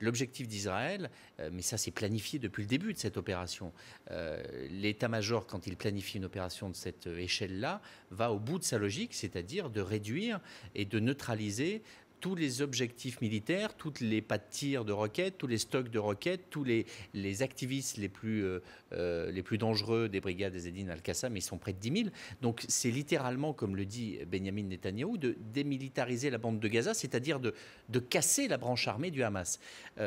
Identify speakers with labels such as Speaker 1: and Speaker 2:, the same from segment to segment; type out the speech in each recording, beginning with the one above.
Speaker 1: l'objectif d'Israël, mais ça c'est planifié depuis le début de cette opération, l'état-major, quand il planifie une opération de cette échelle-là, va au bout de sa logique, c'est-à-dire de réduire et de neutraliser tous les objectifs militaires, toutes les pas de tir de roquettes, tous les stocks de roquettes, tous les activistes les plus dangereux des brigades Ezzedine Al-Qassam, ils sont près de 10 000. Donc c'est littéralement, comme le dit Benyamin Netanyahou, de démilitariser la bande de Gaza, c'est-à-dire de casser la branche armée du Hamas.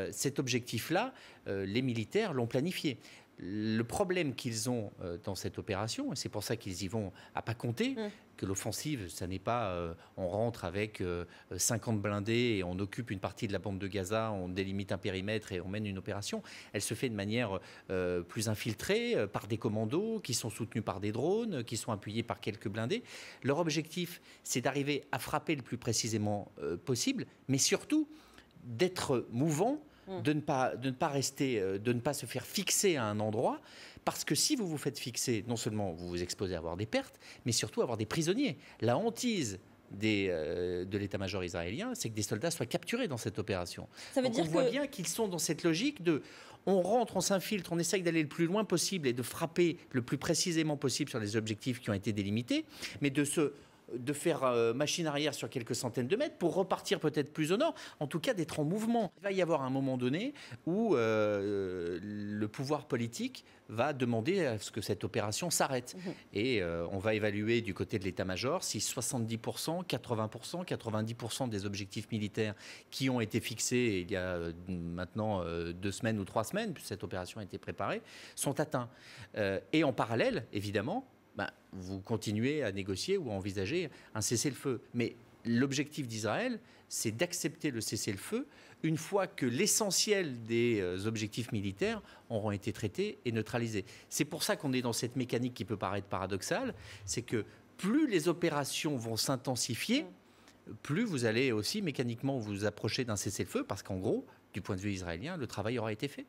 Speaker 1: Cet objectif-là, les militaires l'ont planifié. Le problème qu'ils ont dans cette opération, et c'est pour ça qu'ils y vont à pas compter, que l'offensive, ça n'est pas on rentre avec 50 blindés et on occupe une partie de la bande de Gaza, on délimite un périmètre et on mène une opération. Elle se fait de manière plus infiltrée, par des commandos qui sont soutenus par des drones, qui sont appuyés par quelques blindés. Leur objectif, c'est d'arriver à frapper le plus précisément possible, mais surtout d'être mouvant, de ne pas rester, de ne pas se faire fixer à un endroit, parce que si vous vous faites fixer, non seulement vous vous exposez à avoir des pertes, mais surtout à avoir des prisonniers. La hantise de l'état-major israélien, c'est que des soldats soient capturés dans cette opération.
Speaker 2: Ça veut
Speaker 1: Donc
Speaker 2: dire
Speaker 1: on voit bien qu'ils sont dans cette logique de on rentre, on s'infiltre, on essaye d'aller le plus loin possible et de frapper le plus précisément possible sur les objectifs qui ont été délimités, mais de faire machine arrière sur quelques centaines de mètres pour repartir peut-être plus au nord, en tout cas d'être en mouvement. Il va y avoir un moment donné où le pouvoir politique va demander à ce que cette opération s'arrête. Et on va évaluer du côté de l'état-major si 70%, 80%, 90% des objectifs militaires qui ont été fixés il y a maintenant 2 semaines ou 3 semaines, puisque cette opération a été préparée, sont atteints. Et en parallèle, évidemment, vous continuez à négocier ou à envisager un cessez-le-feu. Mais l'objectif d'Israël, c'est d'accepter le cessez-le-feu une fois que l'essentiel des objectifs militaires auront été traités et neutralisés. C'est pour ça qu'on est dans cette mécanique qui peut paraître paradoxale, c'est que plus les opérations vont s'intensifier, plus vous allez aussi mécaniquement vous approcher d'un cessez-le-feu, parce qu'en gros, du point de vue israélien, le travail aura été fait.